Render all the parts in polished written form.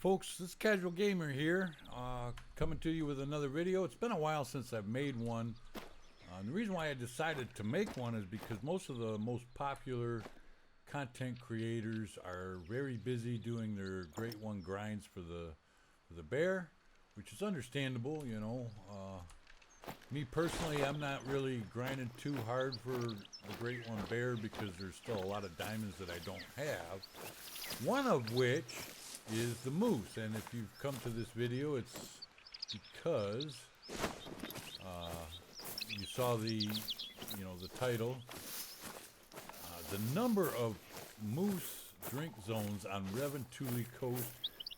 folks, this is Casual Gamer here, coming to you with another video. It's been a while since I've made one. And the reason why I decided to make one is because most of the most popular content creators are very busy doing their Great One grinds for the bear, which is understandable, you know. Me personally, I'm not really grinding too hard for the Great One bear because there's still a lot of diamonds that I don't have. One of which is the moose, and if you've come to this video, it's because you saw the title. The number of moose drink zones on Revontuli Coast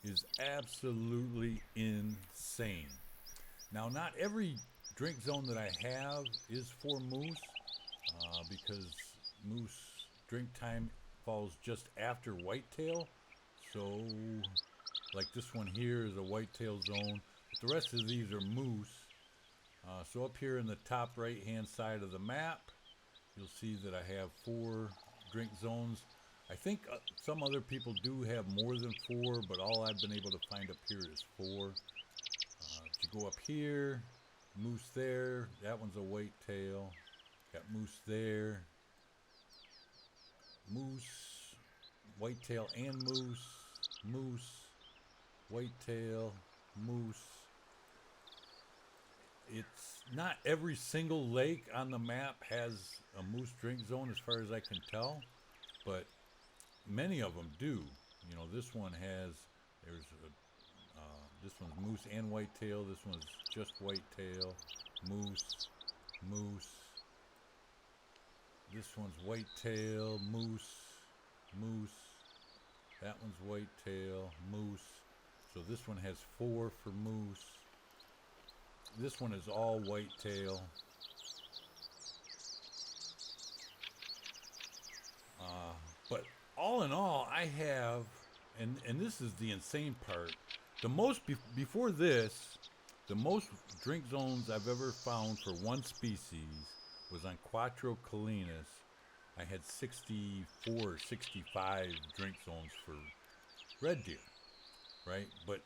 is absolutely insane. Now, not every drink zone that I have is for moose, because moose drink time falls just after whitetail. So, like this one here is a whitetail zone, but the rest of these are moose. So up here in the top right hand side of the map, you'll see that I have 4 drink zones. I think some other people do have more than 4, but all I've been able to find up here is 4. If you go up here, moose there, that one's a whitetail. Got moose there, moose, whitetail and moose, whitetail, moose. It's not every single lake on the map has a moose drink zone as far as I can tell, but many of them do. You know, this one has, this one's moose and whitetail, this one's just whitetail, moose, this one's whitetail, moose, that one's whitetail, moose. So this one has 4 for moose. This one is all whitetail. But all in all, I have, and this is the insane part, the most, before this, the most drink zones I've ever found for one species was on Quattro Colinas. I had 64 or 65 drink zones for red deer, right? But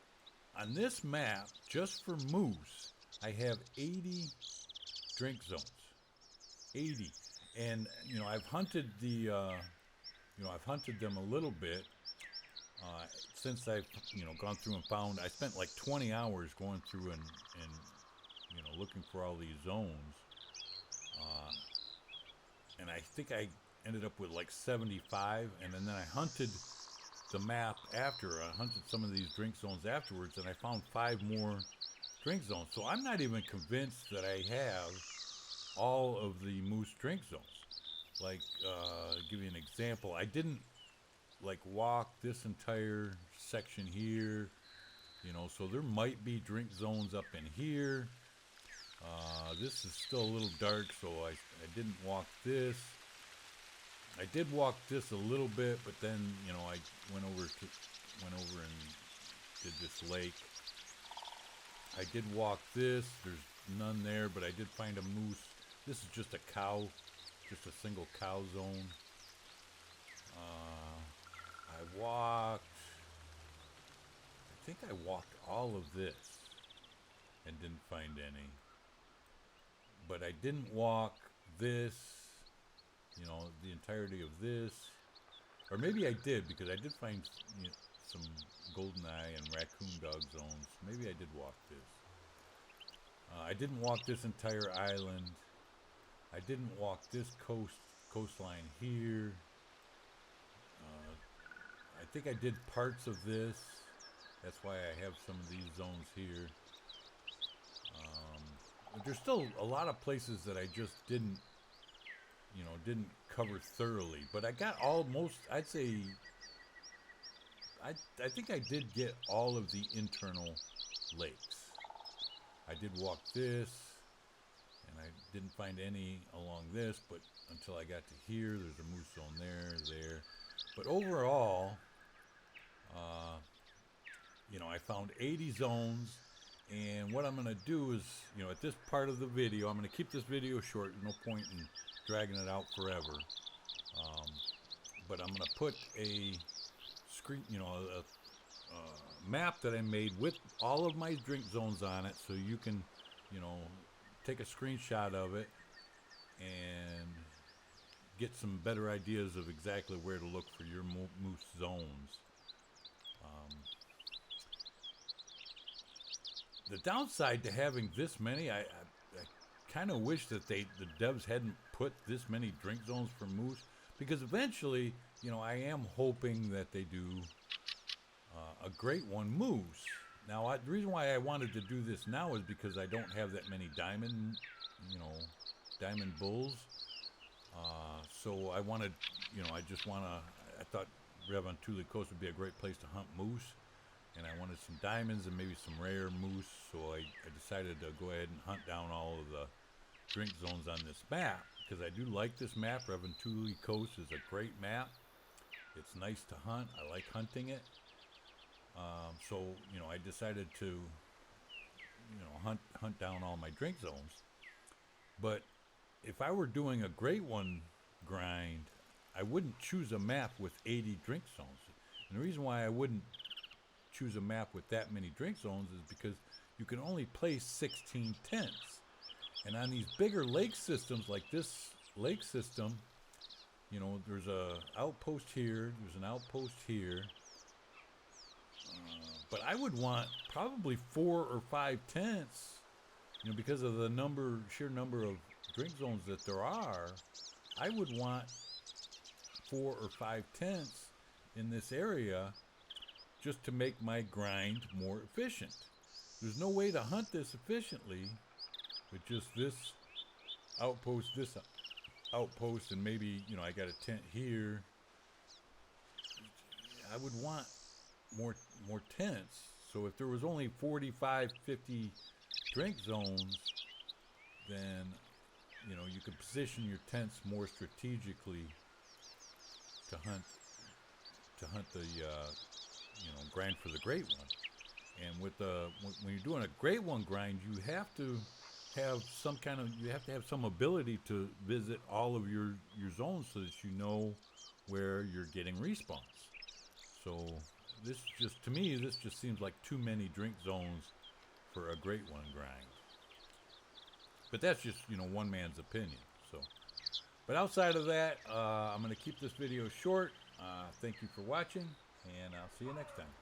on this map, just for moose, I have 80 drink zones. 80. And, you know, I've hunted I've hunted them a little bit. Since I've, gone through and found, I spent like 20 hours going through and looking for all these zones. And I think I ended up with like 75, and then I hunted the map after. I hunted some of these drink zones afterwards, and I found 5 more drink zones. So I'm not even convinced that I have all of the moose drink zones. Like, to give you an example, I didn't like walk this entire section here, so there might be drink zones up in here. This is still a little dark, so I didn't walk this. I did walk this a little bit, but then I went over and did this lake. I did walk this. There's none there, but I did find a moose. This is just a cow, just a single cow zone. I think I walked all of this and didn't find any. But I didn't walk this, the entirety of this. Or maybe I did, because I did find some goldeneye and raccoon dog zones. Maybe I did walk this. I didn't walk this entire island. I didn't walk this coastline here. I think I did parts of this. That's why I have some of these zones here. But there's still a lot of places that I just didn't cover thoroughly. But I got I'd say, I think I did get all of the internal lakes. I did walk this, and I didn't find any along this, but until I got to here, there's a moose zone there. But overall, I found 80 zones, and what I'm going to do is, at this part of the video, I'm going to keep this video short. No point in dragging it out forever. But I'm going to put a screen, a map that I made with all of my drink zones on it, so you can, you know, take a screenshot of it and get some better ideas of exactly where to look for your moose zones. The downside to having this many, I kind of wish that the devs hadn't put this many drink zones for moose, because eventually, you know, I am hoping that they do a great one moose. Now, the reason why I wanted to do this now is because I don't have that many diamond bulls. So I wanted, you know, I thought Revontuli Coast would be a great place to hunt moose. And I wanted some diamonds and maybe some rare moose. So I decided to go ahead and hunt down all of the drink zones on this map, because I do like this map. Revontuli Coast is a great map. It's nice to hunt. I like hunting it. So, you know, I decided to, you know, hunt down all my drink zones. But if I were doing a great one grind, I wouldn't choose a map with 80 drink zones. And the reason why I wouldn't choose a map with that many drink zones is because you can only place 16 tents. And on these bigger lake systems like this lake system, you know, there's a outpost here, there's an outpost here. But I would want probably 4 or 5 tents, you know, because of the sheer number of drink zones that there are. I would want 4 or 5 tents in this area just to make my grind more efficient. There's no way to hunt this efficiently with just this outpost, and maybe, you know, I got a tent here. I would want more tents. So if there was only 45, 50 drink zones, then, you know, you could position your tents more strategically to hunt the you know, grind for the great one. And with when you're doing a great one grind, you have to have some ability to visit all of your zones so that you know where you're getting respawns. So to me, this just seems like too many drink zones for a great one grind. But that's just, you know, one man's opinion. So, but outside of that, I'm going to keep this video short. Thank you for watching, and I'll see you next time.